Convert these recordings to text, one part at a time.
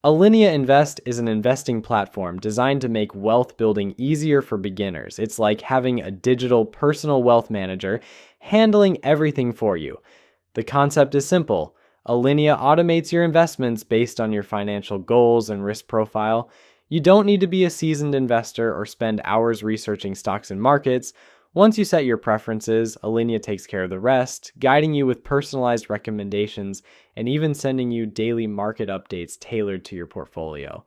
Alinea Invest is an investing platform designed to make wealth building easier for beginners. It's like having a digital personal wealth manager handling everything for you. The concept is simple. Alinea automates your investments based on your financial goals and risk profile. You don't need to be a seasoned investor or spend hours researching stocks and markets. Once you set your preferences, Alinea takes care of the rest, guiding you with personalized recommendations and even sending you daily market updates tailored to your portfolio.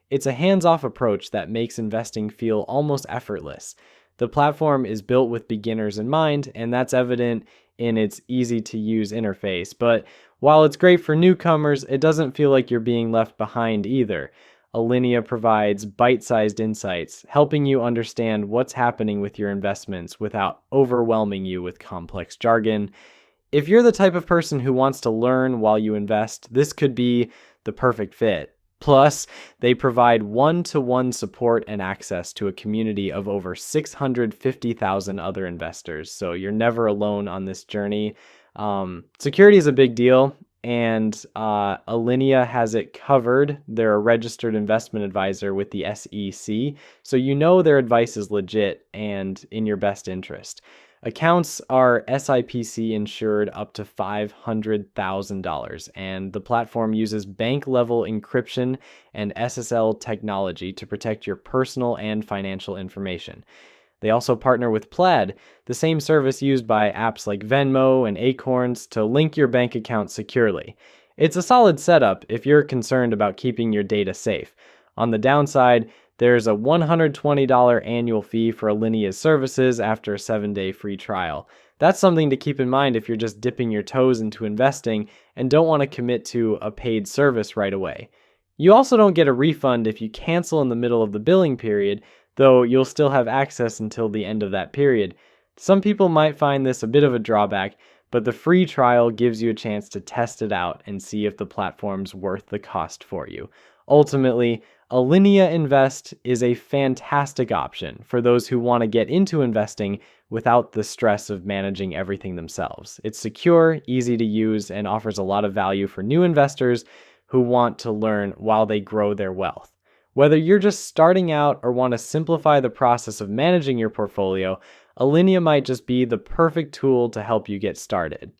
It's a hands-off approach that makes investing feel almost effortless. The platform is built with beginners in mind, and that's evident in its easy-to-use interface. But while it's great for newcomers, it doesn't feel like you're being left behind either. Alinea provides bite-sized insights, helping you understand what's happening with your investments without overwhelming you with complex jargon. If you're the type of person who wants to learn while you invest, this could be the perfect fit. Plus, they provide one-to-one support and access to a community of over 650,000 other investors, so you're never alone on this journey. Security is a big deal, and Alinea has it covered. They're a registered investment advisor with the SEC, so you know their advice is legit and in your best interest. Accounts are SIPC insured up to $500,000, and the platform uses bank-level encryption and SSL technology to protect your personal and financial information. They also partner with Plaid, the same service used by apps like Venmo and Acorns to link your bank account securely. It's a solid setup if you're concerned about keeping your data safe. On the downside, there's a $120 annual fee for Alinea's services after a 7-day free trial. That's something to keep in mind if you're just dipping your toes into investing and don't want to commit to a paid service right away. You also don't get a refund if you cancel in the middle of the billing period, though you'll still have access until the end of that period. Some people might find this a bit of a drawback, but the free trial gives you a chance to test it out and see if the platform's worth the cost for you. Ultimately, Alinea Invest is a fantastic option for those who want to get into investing without the stress of managing everything themselves. It's secure, easy to use, and offers a lot of value for new investors who want to learn while they grow their wealth. Whether you're just starting out or want to simplify the process of managing your portfolio, Alinea might just be the perfect tool to help you get started.